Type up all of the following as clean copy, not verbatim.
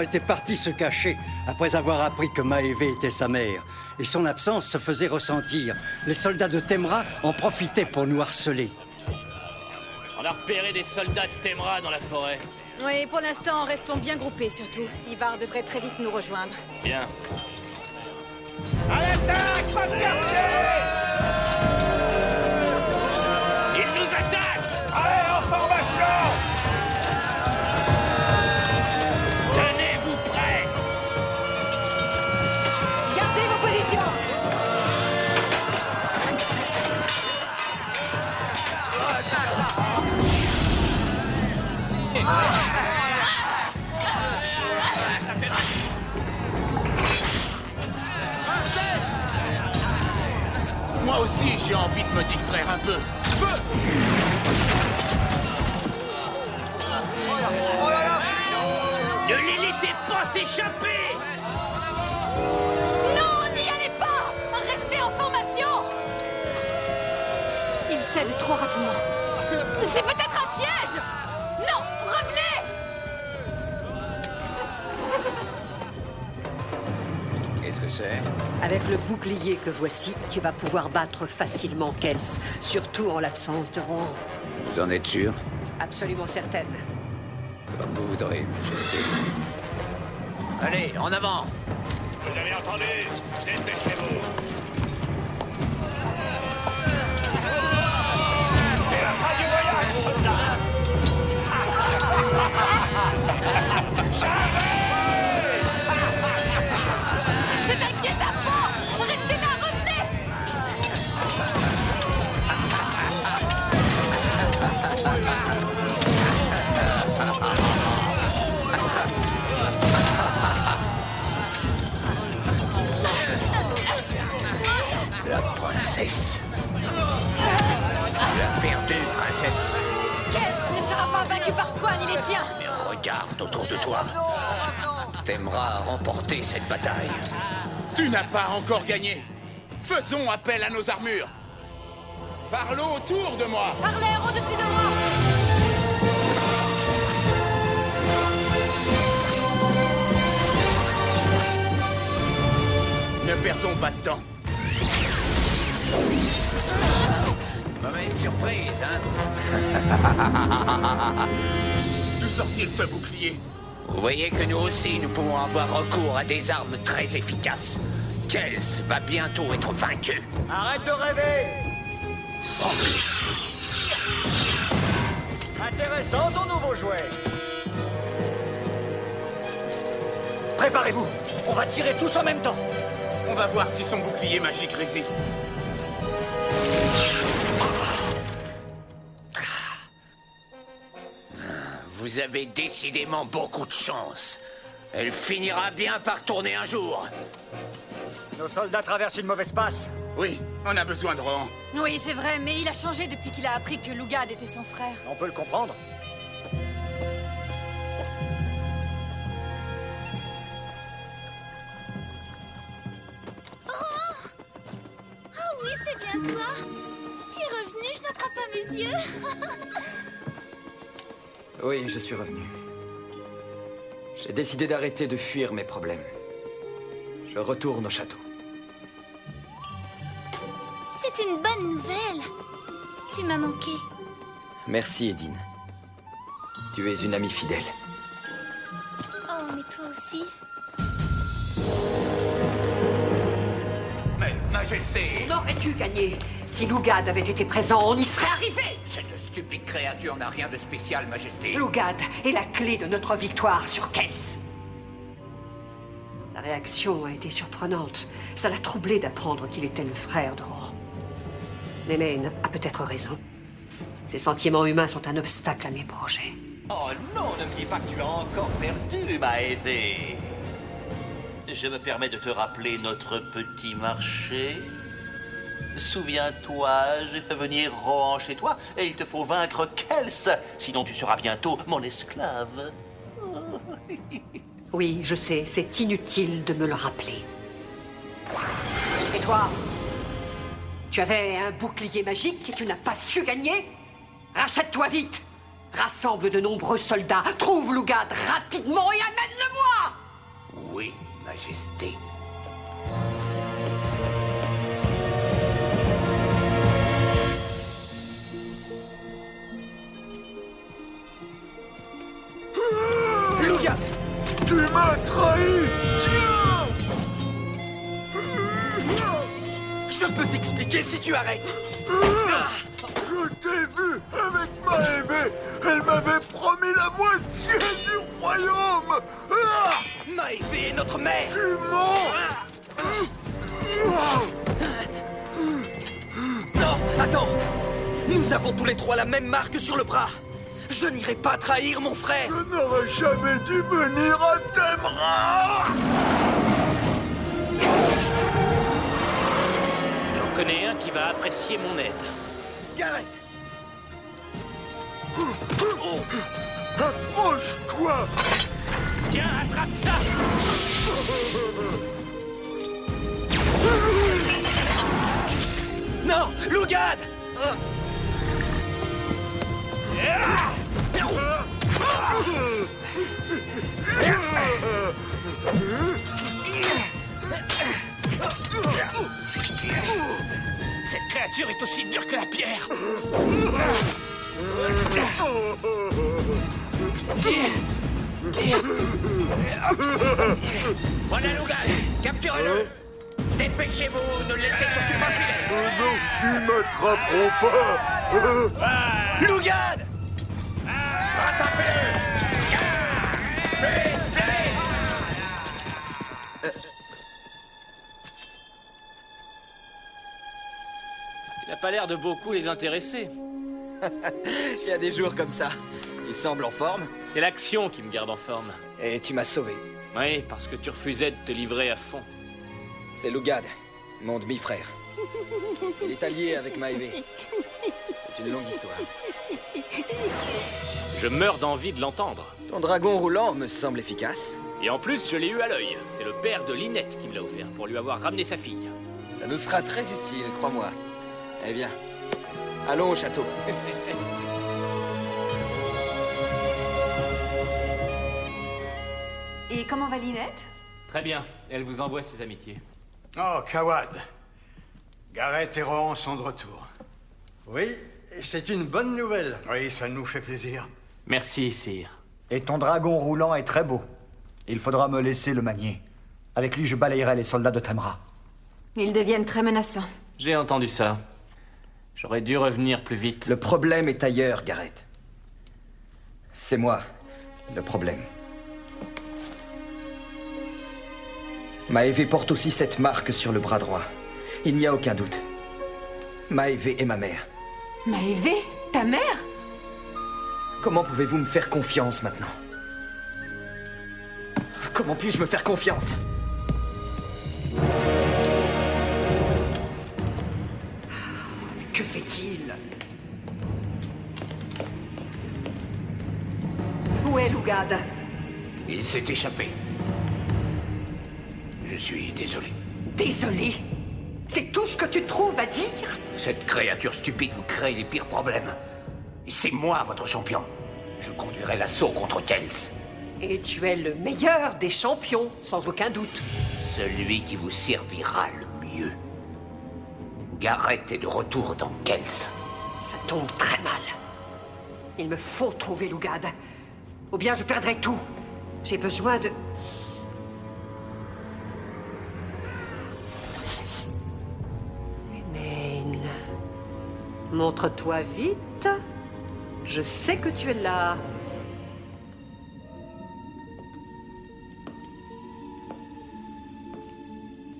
Rohan était parti se cacher après avoir appris que Maévé était sa mère. Et son absence se faisait ressentir. Les soldats de Temra en profitaient pour nous harceler. On a repéré des soldats de Temra dans la forêt. Oui, pour l'instant, restons bien groupés surtout. Ivar devrait très vite nous rejoindre. Bien. À l'attaque, pas de quartier! Ils nous attaquent! Allez, en formation! Tenez-vous prêts! Gardez vos positions! Moi aussi, j'ai envie de me distraire un peu. Feu! Ne les laissez pas s'échapper! Non, n'y allez pas! Restez en formation! Il cède trop rapidement. C'est peut-être un piège! Non, revenez! Qu'est-ce que c'est? Avec le bouclier que voici, tu vas pouvoir battre facilement Kels, surtout en l'absence de Rohan. Vous en êtes sûr? Absolument certaine. Comme vous voudrez, Majesté. Allez, en avant! Vous avez entendu? Dépêchez-vous! C'est la fin du voyage, soldats! C'est un guet-apens! Restez là, revenez! La princesse. Tu as perdu, princesse. Kels ne sera pas vaincu par toi ni les tiens! Mais regarde autour de toi. T'aimeras remporter cette bataille. Tu n'as pas encore gagné. Faisons appel à nos armures. Parlons autour de moi. Par l'air au-dessus de moi! Ne perdons pas de temps. Mauvaise surprise, hein? D'où sort-il ce bouclier? Vous voyez que nous aussi, nous pouvons avoir recours à des armes très efficaces. Kels va bientôt être vaincu. Arrête de rêver! En plus, Intéressant ton nouveau jouet! Préparez-vous! On va tirer tous en même temps! On va voir si son bouclier magique résiste. vous avez décidément beaucoup de chance. Elle finira bien par tourner un jour. Nos soldats traversent une mauvaise passe. Oui, on a besoin de Rohan. Oui, c'est vrai, mais il a changé depuis qu'il a appris que Lugad était son frère. On peut le comprendre. Oh oui, c'est bien toi. Tu es revenu, je n'attrape pas mes yeux. Oui, je suis revenu. J'ai décidé d'arrêter de fuir mes problèmes. Je retourne au château. C'est une bonne nouvelle. Tu m'as manqué. Merci, Edine. Tu es une amie fidèle. Oh, mais toi aussi. Mais, Majesté, N'aurais-tu gagné? Si Lugad avait été présent, on y serait arrivé! cette stupide créature n'a rien de spécial, Majesté. Lugad est la clé de notre victoire sur Kels. Sa réaction a été surprenante. Ça l'a troublé d'apprendre qu'il était le frère de Rohan. Nénène a peut-être raison. Ses sentiments humains sont un obstacle à mes projets. Oh non, ne me dis pas que tu as encore perdu, Maévé. Je me permets de te rappeler notre petit marché. Souviens-toi, j'ai fait venir Rohan chez toi et il te faut vaincre Kels, sinon tu seras bientôt mon esclave. Oui, je sais, c'est inutile de me le rappeler. Et toi? Tu avais un bouclier magique et tu n'as pas su gagner? Rachète-toi vite! Rassemble de nombreux soldats, trouve Lugad rapidement et amène-le-moi! Majesté. Luga! Tu m'as trahi! Tiens! Je peux t'expliquer si tu arrêtes! Je t'ai vu avec Maëvé! Elle m'avait promis la moitié du royaume! Maëvé est notre mère! Tu mens! Non, attends! Nous avons tous les trois la même marque sur le bras! Je n'irai pas trahir mon frère! Je n'aurais jamais dû venir à Temra! J'en connais un qui va apprécier mon aide. Garrett! Approche-toi! Tiens, attrape ça! Non! Lugad! Cette créature est aussi dure que la pierre! Voilà Lugan, capturez-le! Dépêchez-vous, ne le laissez surtout pas filer! Non, ils m'attraperont pas! Lugad! Rattrapez-le! Il n'a pas l'air de beaucoup les intéresser. Il y a des jours comme ça. Tu sembles en forme, C'est l'action qui me garde en forme. et tu m'as sauvé. Oui, parce que tu refusais de te livrer à fond. C'est Lugad, mon demi-frère. Il est allié avec Maëvé. C'est une longue histoire. Je meurs d'envie de l'entendre. Ton dragon roulant me semble efficace. Et en plus, je l'ai eu à l'œil. C'est le père de Lynette qui me l'a offert pour lui avoir ramené sa fille. Ça nous sera très utile, crois-moi. Eh bien, allons au château. Et comment va Lynette? Très bien, elle vous envoie ses amitiés. Oh, Kawad. Garrett et Rohan sont de retour. Oui, c'est une bonne nouvelle. Oui, ça nous fait plaisir. Merci, sire. Et ton dragon roulant est très beau. Il faudra me laisser le manier. Avec lui, je balayerai les soldats de Temra. Ils deviennent très menaçants. J'ai entendu ça. J'aurais dû revenir plus vite. Le problème est ailleurs, Garrett. C'est moi, le problème. Maëvé porte aussi cette marque sur le bras droit. Il n'y a aucun doute. Maëvé est ma mère. Maëvé? Ta mère? Comment pouvez-vous me faire confiance maintenant? Comment puis-je me faire confiance? Que fait-il? Où est Lugad? Il s'est échappé. Je suis désolé. Désolé? C'est tout ce que tu trouves à dire? Cette créature stupide vous crée les pires problèmes. Et c'est moi, votre champion. Je conduirai l'assaut contre Kells. Et tu es le meilleur des champions, sans aucun doute. Celui qui vous servira le mieux. Garrett est de retour dans Kells. Ça tombe très mal. Il me faut trouver Lugad. Ou bien je perdrai tout. J'ai besoin de... Emaine. Montre-toi vite. Je sais que tu es là.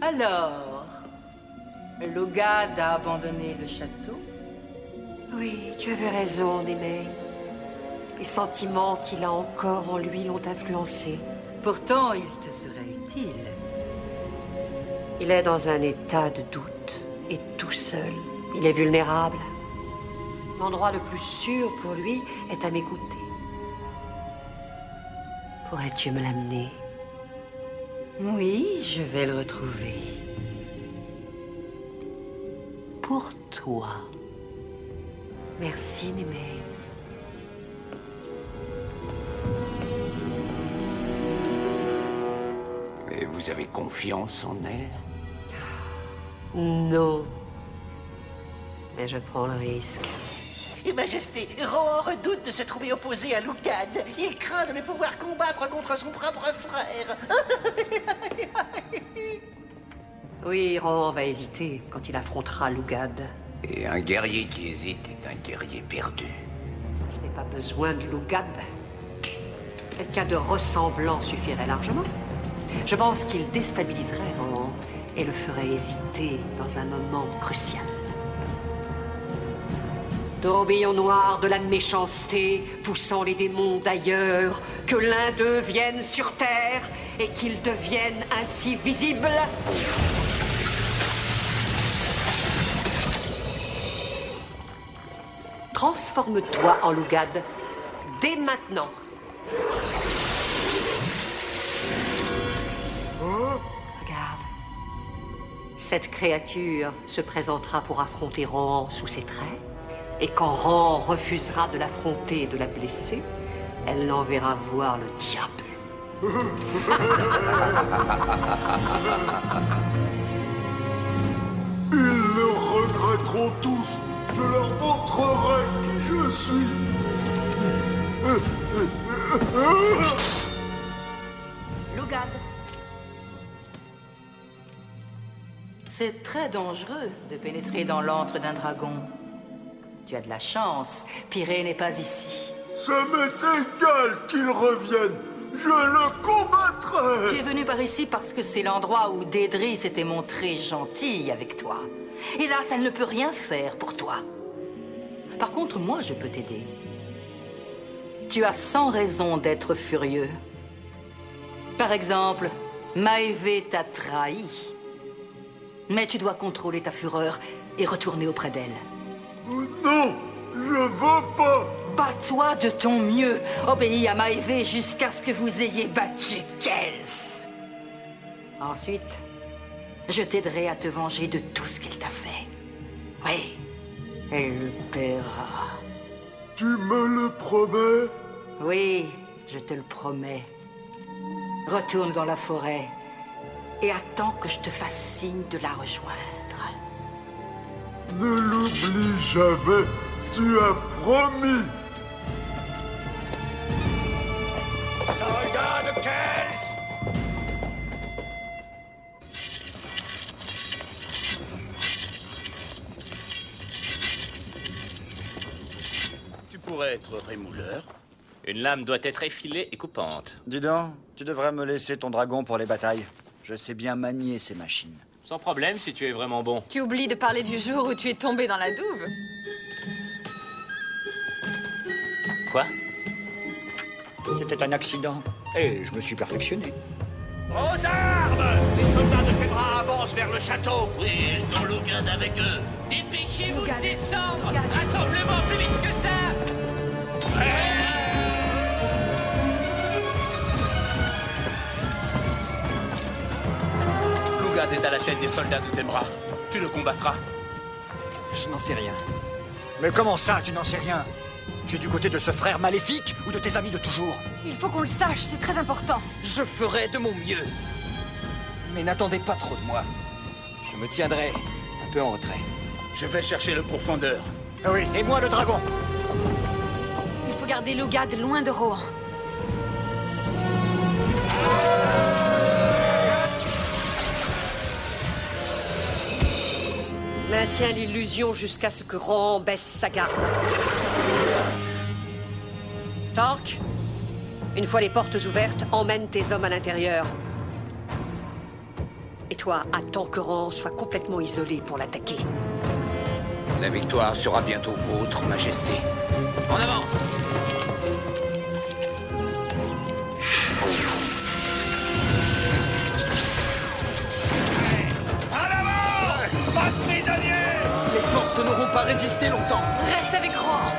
Alors, Lugad a abandonné le château? Oui, tu avais raison, Emaine. Les sentiments qu'il a encore en lui l'ont influencé. Pourtant, il te serait utile. Il est dans un état de doute, et tout seul. Il est vulnérable. L'endroit le plus sûr pour lui est à m'écouter. Pourrais-tu me l'amener? Oui, je vais le retrouver. Pour toi. Merci, Emaine. Mais vous avez confiance en elle? Non. Mais je prends le risque. Majesté, Rohan redoute de se trouver opposé à Lugad. Il craint de ne pouvoir combattre contre son propre frère. Oui, Rohan va hésiter quand il affrontera Lugad. Et un guerrier qui hésite est un guerrier perdu. Je n'ai pas besoin de Lugad. Quelqu'un de ressemblant suffirait largement. Je pense qu'il déstabiliserait Rohan et le ferait hésiter dans un moment crucial. Tourbillon noir de la méchanceté, poussant les démons d'ailleurs, que l'un d'eux vienne sur Terre et qu'il devienne ainsi visible. Transforme-toi en Lugad, dès maintenant. Regarde. Cette créature se présentera pour affronter Rohan sous ses traits. Et quand Rohan refusera de l'affronter et de la blesser, elle l'enverra voir le diable. Ils le regretteront tous. Je leur montrerai qui je suis. Lugad. C'est très dangereux de pénétrer dans l'antre d'un dragon. Tu as de la chance. Pirée n'est pas ici. Ça m'est égal qu'il revienne. Je le combattrai. Tu es venu par ici parce que c'est l'endroit où Dédris s'était montrée gentille avec toi. Hélas, elle ne peut rien faire pour toi. Par contre, moi, je peux t'aider. Tu as 100 raisons d'être furieux. Par exemple, Maévé t'a trahi. Mais tu dois contrôler ta fureur et retourner auprès d'elle. Non, je veux pas. Bats-toi de ton mieux. Obéis à Maévé jusqu'à ce que vous ayez battu Kels. Ensuite, je t'aiderai à te venger de tout ce qu'elle t'a fait. Oui, elle le paiera. Tu me le promets? Oui, je te le promets. Retourne dans la forêt et attends que je te fasse signe de la rejoindre. Ne l'oublie jamais, tu as promis. Soldat de Kels! Tu pourrais être rémouleur. Une lame doit être effilée et coupante. Dis donc, tu devrais me laisser ton dragon pour les batailles. Je sais bien manier ces machines. Sans problème si tu es vraiment bon. Tu oublies de parler du jour où tu es tombé dans la douve. Quoi? C'était un accident. Et je me suis perfectionné. Aux armes! Les soldats de Thémra avancent vers le château. Oui, ils ont Lugad avec eux. Dépêchez-vous de descendre! Rassemblement plus vite que ça! Lugad est à la tête des soldats de Thémra. Tu le combattras. Je n'en sais rien. Mais comment ça, tu n'en sais rien? Tu es du côté de ce frère maléfique ou de tes amis de toujours? Il faut qu'on le sache, c'est très important. Je ferai de mon mieux. Mais n'attendez pas trop de moi. Je me tiendrai un peu en retrait. Je vais chercher le profondeur. Ah oui, et moi le dragon. Il faut garder Lugad loin de Rohan. Maintiens l'illusion jusqu'à ce que Rohan baisse sa garde. Torque, une fois les portes ouvertes, emmène tes hommes à l'intérieur. Et toi, attends que Rohan soit complètement isolé pour l'attaquer. La victoire sera bientôt vôtre, Majesté. En avant! Pas de prisonniers! Les portes n'auront pas résisté longtemps. Reste avec Rohan.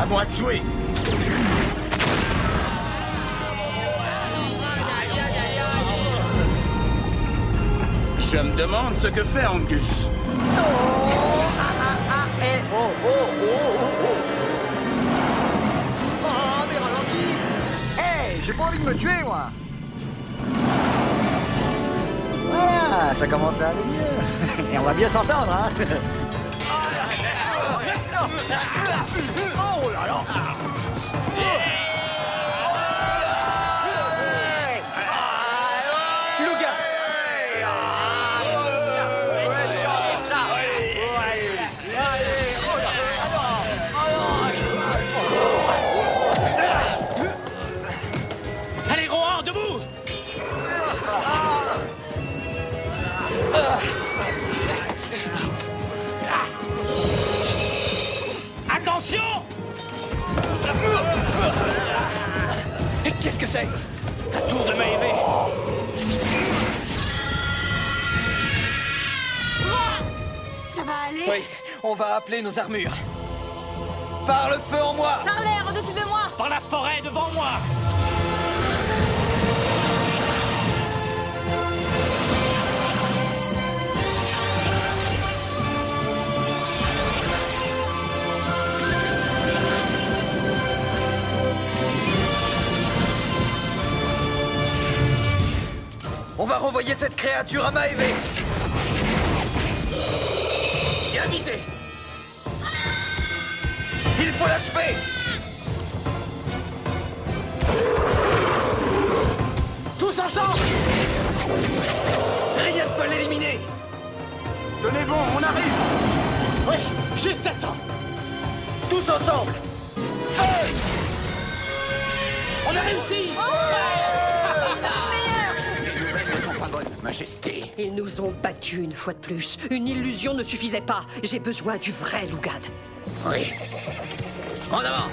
À moi de jouer. Je me demande ce que fait Angus. Oh, mais ralentis! Hey, j'ai pas envie de me tuer, moi! Voilà, ça commence à aller mieux. Et on va bien s'entendre, hein? Oh là là! Allez, Rohan, debout! Attention! Qu'est-ce que c'est? Un tour de Maévé. Ça va aller? Oui, on va appeler nos armures. Par le feu en moi! Par l'air au-dessus de moi! Par la forêt devant moi! On va renvoyer cette créature à Maévé. Bien visé! Il faut l'achever. Tous ensemble! Rien ne peut l'éliminer. Tenez bon, on arrive! Oui, juste à temps! Tous ensemble. Feu! On a réussi! Les nouvelles ne sont pas bonnes, Majesté. Ils nous ont battus une fois de plus. Une illusion ne suffisait pas. J'ai besoin du vrai Lugad. Oui. En avant.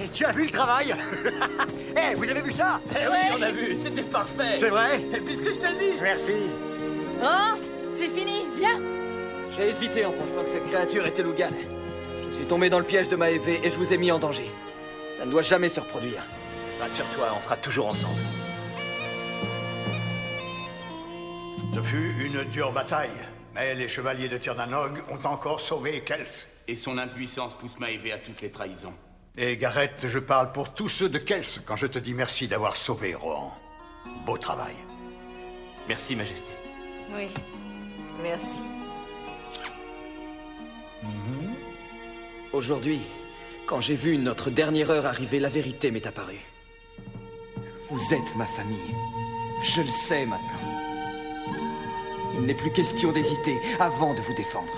Et tu as vu le travail? Eh, vous avez vu ça? Eh oui, on a vu, c'était parfait! C'est vrai? Et puisque je te le dis! Merci. Oh, c'est fini, viens! J'ai hésité en pensant que cette créature était Lugan. Je suis tombé dans le piège de Maévé et je vous ai mis en danger. Ça ne doit jamais se reproduire. Rassure-toi, on sera toujours ensemble. Ce fut une dure bataille, mais les chevaliers de Tirnanog ont encore sauvé Kels. Et son impuissance pousse Maévé à toutes les trahisons. Et Gareth, je parle pour tous ceux de Kels quand je te dis merci d'avoir sauvé Rohan. Beau travail. Merci, Majesté. Oui, merci. Aujourd'hui, quand j'ai vu notre dernière heure arriver, la vérité m'est apparue. Vous êtes ma famille. Je le sais maintenant. Il n'est plus question d'hésiter avant de vous défendre.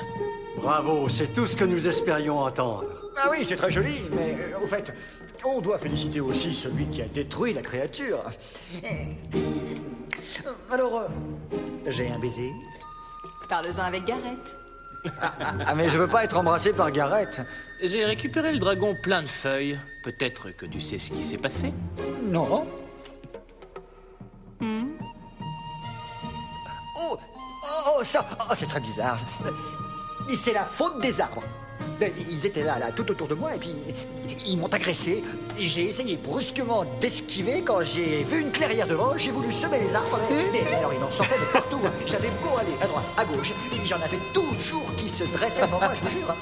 Bravo, c'est tout ce que nous espérions entendre. Ah oui, c'est très joli, mais au fait, on doit féliciter aussi celui qui a détruit la créature. Alors, j'ai un baiser. Parle-en avec Gareth. Ah, mais je veux pas être embrassé par Gareth. J'ai récupéré le dragon plein de feuilles. Peut-être que tu sais ce qui s'est passé? Non. Oh, ça, c'est très bizarre. C'est la faute des arbres. Ils étaient là, tout autour de moi, et puis ils m'ont agressé. J'ai essayé brusquement d'esquiver. Quand j'ai vu une clairière devant, j'ai voulu semer les arbres, mais alors ils m'en sortaient de partout. J'avais beau aller à droite, à gauche, j'en avais toujours qui se dressaient devant moi, je vous jure.